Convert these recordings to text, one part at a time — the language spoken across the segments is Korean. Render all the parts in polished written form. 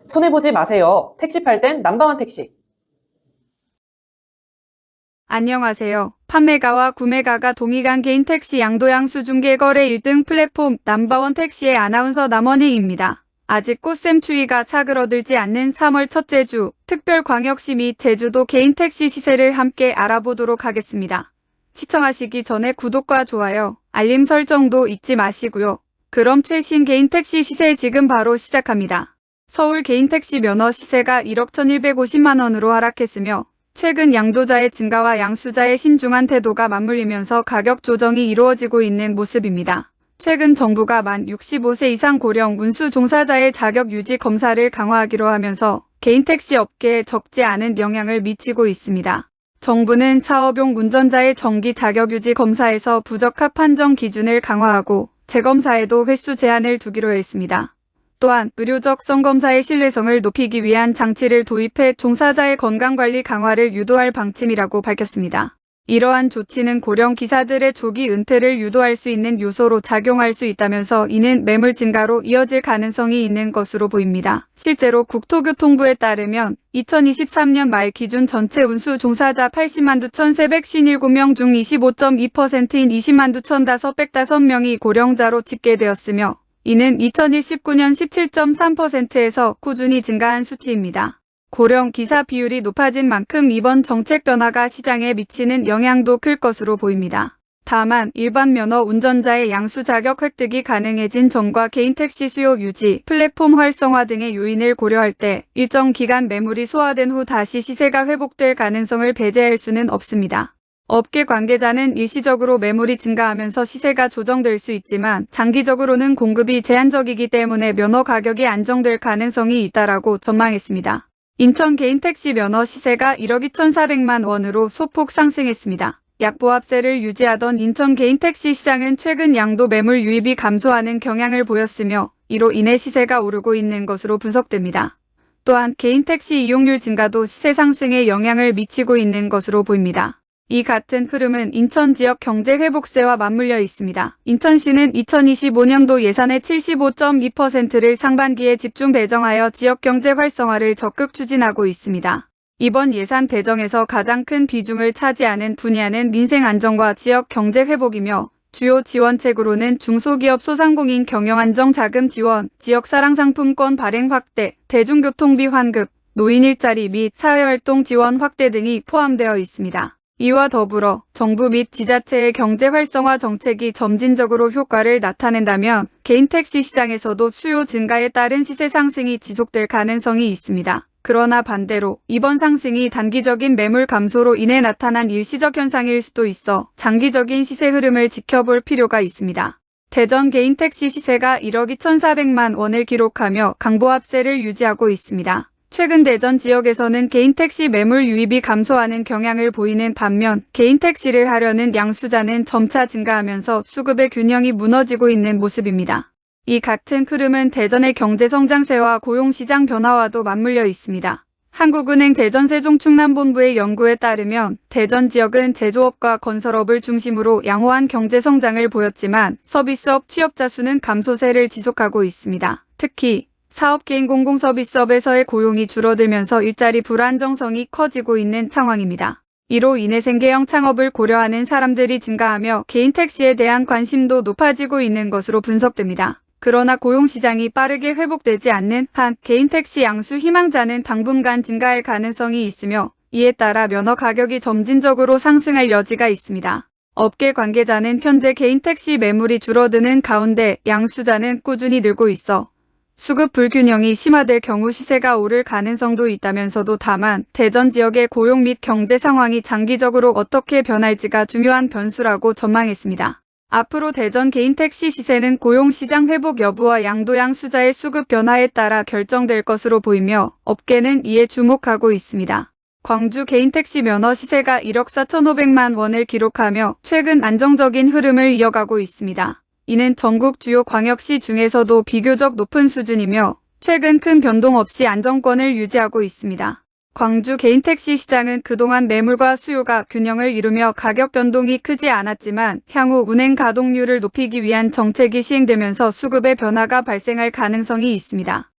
손해보지 마세요. 택시 팔 땐 넘버원 택시. 안녕하세요. 판매가와 구매가가 동일한 개인 택시 양도양수 중개거래 1등 플랫폼 넘버원 택시의 아나운서 남원희입니다. 아직 꽃샘 추위가 사그러들지 않는 3월 첫째 주 특별광역시 및 제주도 개인 택시 시세를 함께 알아보도록 하겠습니다. 시청하시기 전에 구독과 좋아요, 알림 설정도 잊지 마시고요. 그럼 최신 개인 택시 시세 지금 바로 시작합니다. 서울 개인 택시 면허 시세가 1억 1,150만 원으로 하락했으며 최근 양도자의 증가와 양수자의 신중한 태도가 맞물리면서 가격 조정이 이루어지고 있는 모습입니다. 최근 정부가 만 65세 이상 고령 운수 종사자의 자격 유지 검사를 강화하기로 하면서 개인 택시 업계에 적지 않은 영향을 미치고 있습니다. 정부는 사업용 운전자의 정기 자격 유지 검사에서 부적합 판정 기준을 강화하고 재검사에도 횟수 제한을 두기로 했습니다. 또한 의료적 성검사의 신뢰성을 높이기 위한 장치를 도입해 종사자의 건강관리 강화를 유도할 방침이라고 밝혔습니다. 이러한 조치는 고령 기사들의 조기 은퇴를 유도할 수 있는 요소로 작용할 수 있다면서 이는 매물 증가로 이어질 가능성이 있는 것으로 보입니다. 실제로 국토교통부에 따르면 2023년 말 기준 전체 운수 종사자 80만 2,357명 중 25.2%인 20만 2,505명이 고령자로 집계되었으며 이는 2019년 17.3%에서 꾸준히 증가한 수치입니다. 고령 기사 비율이 높아진 만큼 이번 정책 변화가 시장에 미치는 영향도 클 것으로 보입니다. 다만 일반 면허 운전자의 양수 자격 획득이 가능해진 점과 개인 택시 수요 유지, 플랫폼 활성화 등의 요인을 고려할 때 일정 기간 매물이 소화된 후 다시 시세가 회복될 가능성을 배제할 수는 없습니다. 업계 관계자는 일시적으로 매물이 증가하면서 시세가 조정될 수 있지만 장기적으로는 공급이 제한적이기 때문에 면허 가격이 안정될 가능성이 있다라고 전망했습니다. 인천 개인 택시 면허 시세가 1억 2,400만 원으로 소폭 상승했습니다. 약보합세를 유지하던 인천 개인 택시 시장은 최근 양도 매물 유입이 감소하는 경향을 보였으며 이로 인해 시세가 오르고 있는 것으로 분석됩니다. 또한 개인 택시 이용률 증가도 시세 상승에 영향을 미치고 있는 것으로 보입니다. 이 같은 흐름은 인천 지역 경제 회복세와 맞물려 있습니다. 인천시는 2025년도 예산의 75.2%를 상반기에 집중 배정하여 지역 경제 활성화를 적극 추진하고 있습니다. 이번 예산 배정에서 가장 큰 비중을 차지하는 분야는 민생 안정과 지역 경제 회복이며 주요 지원책으로는 중소기업 소상공인 경영안정 자금 지원, 지역사랑 상품권 발행 확대, 대중교통비 환급, 노인 일자리 및 사회활동 지원 확대 등이 포함되어 있습니다. 이와 더불어 정부 및 지자체의 경제 활성화 정책이 점진적으로 효과를 나타낸다면 개인 택시 시장에서도 수요 증가에 따른 시세 상승이 지속될 가능성이 있습니다. 그러나 반대로 이번 상승이 단기적인 매물 감소로 인해 나타난 일시적 현상일 수도 있어 장기적인 시세 흐름을 지켜볼 필요가 있습니다. 대전 개인 택시 시세가 1억 2,400만 원을 기록하며 강보합세를 유지하고 있습니다. 최근 대전 지역에서는 개인 택시 매물 유입이 감소하는 경향을 보이는 반면 개인 택시를 하려는 양수자는 점차 증가하면서 수급의 균형이 무너지고 있는 모습입니다. 이 같은 흐름은 대전의 경제 성장세와 고용시장 변화와도 맞물려 있습니다. 한국은행 대전 세종충남본부의 연구에 따르면 대전 지역은 제조업과 건설업을 중심으로 양호한 경제 성장을 보였지만 서비스업 취업자 수는 감소세를 지속하고 있습니다. 특히 사업 개인 공공서비스업에서의 고용이 줄어들면서 일자리 불안정성이 커지고 있는 상황입니다. 이로 인해 생계형 창업을 고려하는 사람들이 증가하며 개인 택시에 대한 관심도 높아지고 있는 것으로 분석됩니다. 그러나 고용시장이 빠르게 회복되지 않는 한 개인 택시 양수 희망자는 당분간 증가할 가능성이 있으며 이에 따라 면허 가격이 점진적으로 상승할 여지가 있습니다. 업계 관계자는 현재 개인 택시 매물이 줄어드는 가운데 양수자는 꾸준히 늘고 있어 수급 불균형이 심화될 경우 시세가 오를 가능성도 있다면서도 다만 대전 지역의 고용 및 경제 상황이 장기적으로 어떻게 변할지가 중요한 변수라고 전망했습니다. 앞으로 대전 개인 택시 시세는 고용시장 회복 여부와 양도양수자의 수급 변화에 따라 결정될 것으로 보이며 업계는 이에 주목하고 있습니다. 광주 개인 택시 면허 시세가 1억 4,500만 원을 기록하며 최근 안정적인 흐름을 이어가고 있습니다. 이는 전국 주요 광역시 중에서도 비교적 높은 수준이며 최근 큰 변동 없이 안정권을 유지하고 있습니다. 광주 개인 택시 시장은 그동안 매물과 수요가 균형을 이루며 가격 변동이 크지 않았지만 향후 운행 가동률을 높이기 위한 정책이 시행되면서 수급의 변화가 발생할 가능성이 있습니다.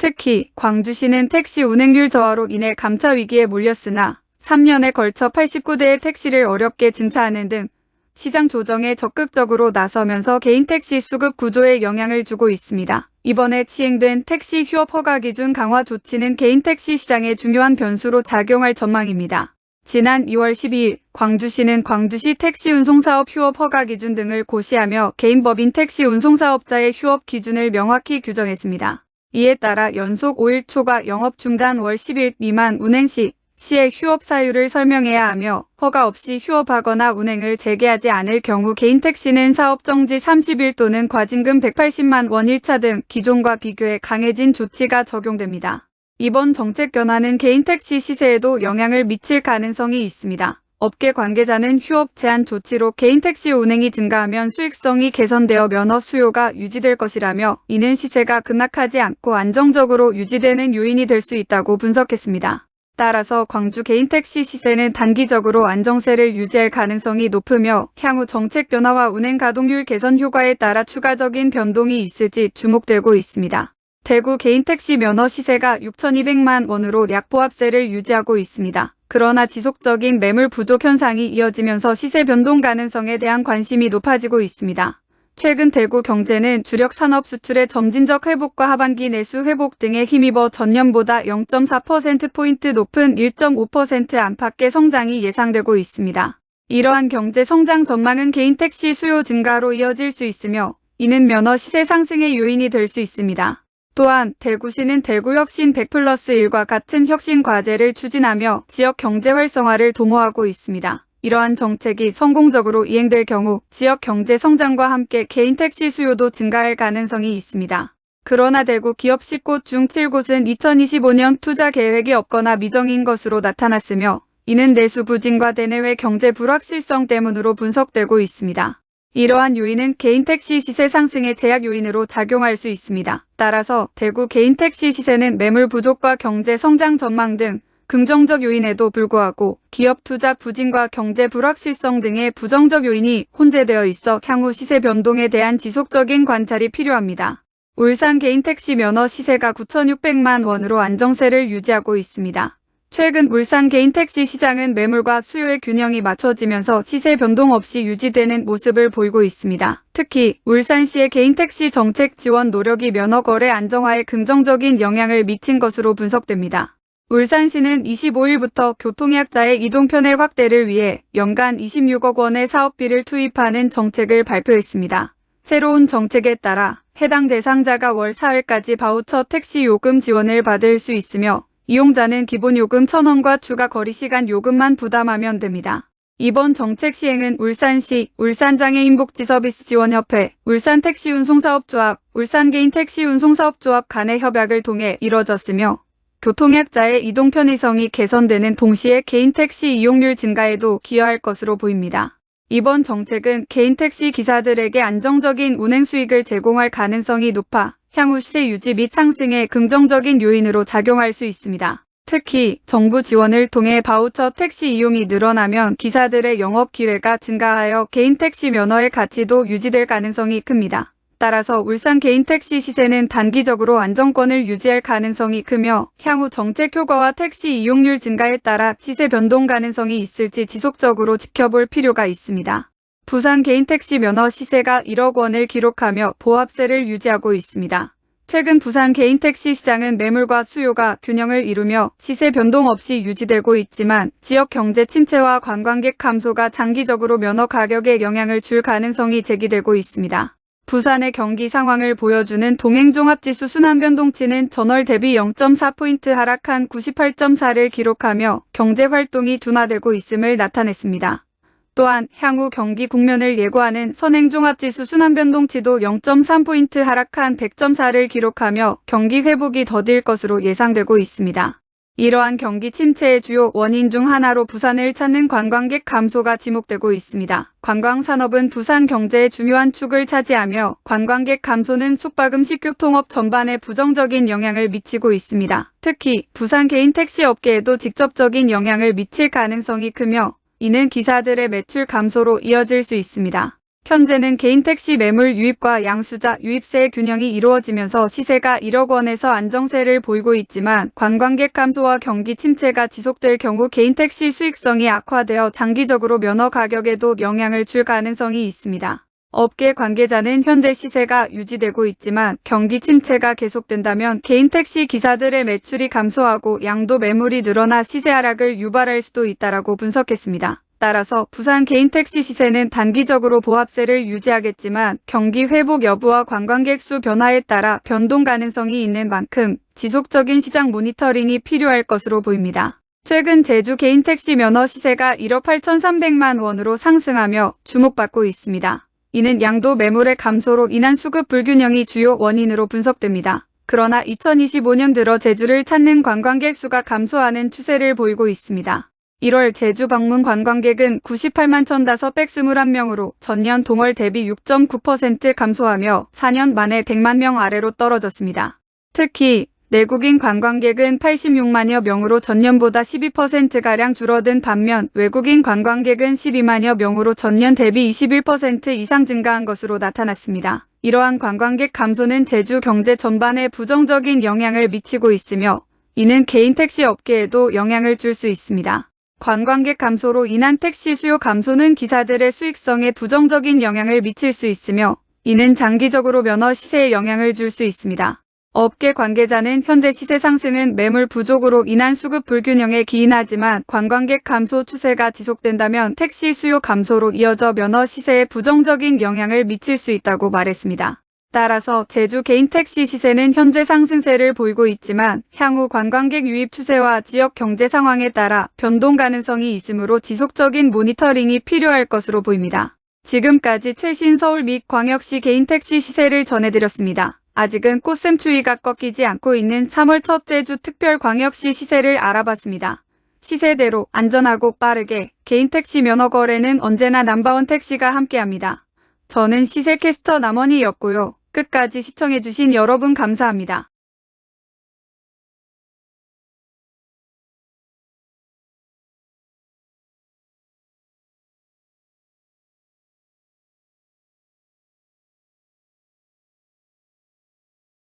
특히 광주시는 택시 운행률 저하로 인해 감차 위기에 몰렸으나 3년에 걸쳐 89대의 택시를 어렵게 증차하는 등 시장 조정에 적극적으로 나서면서 개인 택시 수급 구조에 영향을 주고 있습니다. 이번에 시행된 택시 휴업 허가 기준 강화 조치는 개인 택시 시장에 중요한 변수로 작용할 전망입니다. 지난 2월 12일 광주시는 광주시 택시 운송사업 휴업 허가 기준 등을 고시하며 개인 법인 택시 운송사업자의 휴업 기준을 명확히 규정했습니다. 이에 따라 연속 5일 초과 영업 중단 월 10일 미만 운행 시 시의 휴업 사유를 설명해야 하며 허가 없이 휴업하거나 운행을 재개하지 않을 경우 개인 택시는 사업 정지 30일 또는 과징금 180만 원 1차 등 기존과 비교해 강해진 조치가 적용됩니다. 이번 정책 변화는 개인 택시 시세에도 영향을 미칠 가능성이 있습니다. 업계 관계자는 휴업 제한 조치로 개인 택시 운행이 증가하면 수익성이 개선되어 면허 수요가 유지될 것이라며 이는 시세가 급락하지 않고 안정적으로 유지되는 요인이 될 수 있다고 분석했습니다. 따라서 광주 개인 택시 시세는 단기적으로 안정세를 유지할 가능성이 높으며 향후 정책 변화와 운행 가동률 개선 효과에 따라 추가적인 변동이 있을지 주목되고 있습니다. 대구 개인 택시 면허 시세가 6,200만 원으로 약보합세를 유지하고 있습니다. 그러나 지속적인 매물 부족 현상이 이어지면서 시세 변동 가능성에 대한 관심이 높아지고 있습니다. 최근 대구 경제는 주력 산업 수출의 점진적 회복과 하반기 내수 회복 등에 힘입어 전년보다 0.4%포인트 높은 1.5% 안팎의 성장이 예상되고 있습니다. 이러한 경제 성장 전망은 개인 택시 수요 증가로 이어질 수 있으며 이는 면허 시세 상승의 요인이 될 수 있습니다. 또한 대구시는 대구혁신 100+1과 같은 혁신 과제를 추진하며 지역 경제 활성화를 도모하고 있습니다. 이러한 정책이 성공적으로 이행될 경우 지역 경제 성장과 함께 개인 택시 수요도 증가할 가능성이 있습니다. 그러나 대구 기업 10곳 중 7곳은 2025년 투자 계획이 없거나 미정인 것으로 나타났으며 이는 내수 부진과 대내외 경제 불확실성 때문으로 분석되고 있습니다. 이러한 요인은 개인 택시 시세 상승의 제약 요인으로 작용할 수 있습니다. 따라서 대구 개인 택시 시세는 매물 부족과 경제 성장 전망 등 긍정적 요인에도 불구하고 기업 투자 부진과 경제 불확실성 등의 부정적 요인이 혼재되어 있어 향후 시세 변동에 대한 지속적인 관찰이 필요합니다. 울산 개인 택시 면허 시세가 9,600만 원으로 안정세를 유지하고 있습니다. 최근 울산 개인 택시 시장은 매물과 수요의 균형이 맞춰지면서 시세 변동 없이 유지되는 모습을 보이고 있습니다. 특히 울산시의 개인 택시 정책 지원 노력이 면허 거래 안정화에 긍정적인 영향을 미친 것으로 분석됩니다. 울산시는 25일부터 교통약자의 이동 편의 확대를 위해 연간 26억 원의 사업비를 투입하는 정책을 발표했습니다. 새로운 정책에 따라 해당 대상자가 월 4회까지 바우처 택시 요금 지원을 받을 수 있으며 이용자는 기본 요금 1,000원과 추가 거리시간 요금만 부담하면 됩니다. 이번 정책 시행은 울산시, 울산장애인복지서비스지원협회, 울산택시운송사업조합, 울산개인택시운송사업조합 간의 협약을 통해 이뤄졌으며 교통약자의 이동 편의성이 개선되는 동시에 개인 택시 이용률 증가에도 기여할 것으로 보입니다. 이번 정책은 개인 택시 기사들에게 안정적인 운행 수익을 제공할 가능성이 높아 향후 시세 유지 및 상승에 긍정적인 요인으로 작용할 수 있습니다. 특히 정부 지원을 통해 바우처 택시 이용이 늘어나면 기사들의 영업 기회가 증가하여 개인 택시 면허의 가치도 유지될 가능성이 큽니다. 따라서 울산 개인 택시 시세는 단기적으로 안정권을 유지할 가능성이 크며 향후 정책 효과와 택시 이용률 증가에 따라 시세 변동 가능성이 있을지 지속적으로 지켜볼 필요가 있습니다. 부산 개인 택시 면허 시세가 1억 원을 기록하며 보합세를 유지하고 있습니다. 최근 부산 개인 택시 시장은 매물과 수요가 균형을 이루며 시세 변동 없이 유지되고 있지만 지역 경제 침체와 관광객 감소가 장기적으로 면허 가격에 영향을 줄 가능성이 제기되고 있습니다. 부산의 경기 상황을 보여주는 동행종합지수 순환변동치는 전월 대비 0.4포인트 하락한 98.4를 기록하며 경제활동이 둔화되고 있음을 나타냈습니다. 또한 향후 경기 국면을 예고하는 선행종합지수 순환변동치도 0.3포인트 하락한 100.4를 기록하며 경기 회복이 더딜 것으로 예상되고 있습니다. 이러한 경기 침체의 주요 원인 중 하나로 부산을 찾는 관광객 감소가 지목되고 있습니다. 관광산업은 부산 경제의 중요한 축을 차지하며 관광객 감소는 숙박음식 교통업 전반에 부정적인 영향을 미치고 있습니다. 특히 부산 개인 택시 업계에도 직접적인 영향을 미칠 가능성이 크며 이는 기사들의 매출 감소로 이어질 수 있습니다. 현재는 개인 택시 매물 유입과 양수자 유입세의 균형이 이루어지면서 시세가 1억 원에서 안정세를 보이고 있지만 관광객 감소와 경기 침체가 지속될 경우 개인 택시 수익성이 악화되어 장기적으로 면허 가격에도 영향을 줄 가능성이 있습니다. 업계 관계자는 현재 시세가 유지되고 있지만 경기 침체가 계속된다면 개인 택시 기사들의 매출이 감소하고 양도 매물이 늘어나 시세 하락을 유발할 수도 있다라고 분석했습니다. 따라서 부산 개인 택시 시세는 단기적으로 보합세를 유지하겠지만 경기 회복 여부와 관광객 수 변화에 따라 변동 가능성이 있는 만큼 지속적인 시장 모니터링이 필요할 것으로 보입니다. 최근 제주 개인 택시 면허 시세가 1억 8,300만 원으로 상승하며 주목받고 있습니다. 이는 양도 매물의 감소로 인한 수급 불균형이 주요 원인으로 분석됩니다. 그러나 2025년 들어 제주를 찾는 관광객 수가 감소하는 추세를 보이고 있습니다. 1월 제주 방문 관광객은 98만 1,521명으로 전년 동월 대비 6.9% 감소하며 4년 만에 100만 명 아래로 떨어졌습니다. 특히 내국인 관광객은 86만여 명으로 전년보다 12%가량 줄어든 반면 외국인 관광객은 12만여 명으로 전년 대비 21% 이상 증가한 것으로 나타났습니다. 이러한 관광객 감소는 제주 경제 전반에 부정적인 영향을 미치고 있으며 이는 개인 택시 업계에도 영향을 줄 수 있습니다. 관광객 감소로 인한 택시 수요 감소는 기사들의 수익성에 부정적인 영향을 미칠 수 있으며 이는 장기적으로 면허 시세에 영향을 줄 수 있습니다. 업계 관계자는 현재 시세 상승은 매물 부족으로 인한 수급 불균형에 기인하지만 관광객 감소 추세가 지속된다면 택시 수요 감소로 이어져 면허 시세에 부정적인 영향을 미칠 수 있다고 말했습니다. 따라서 제주 개인 택시 시세는 현재 상승세를 보이고 있지만 향후 관광객 유입 추세와 지역 경제 상황에 따라 변동 가능성이 있으므로 지속적인 모니터링이 필요할 것으로 보입니다. 지금까지 최신 서울 및 광역시 개인 택시 시세를 전해드렸습니다. 아직은 꽃샘추위가 꺾이지 않고 있는 3월 첫 제주 특별광역시 시세를 알아봤습니다. 시세대로 안전하고 빠르게 개인 택시 면허 거래는 언제나 넘버원 택시가 함께합니다. 저는 시세캐스터 남원희였고요. 끝까지 시청해주신 여러분 감사합니다.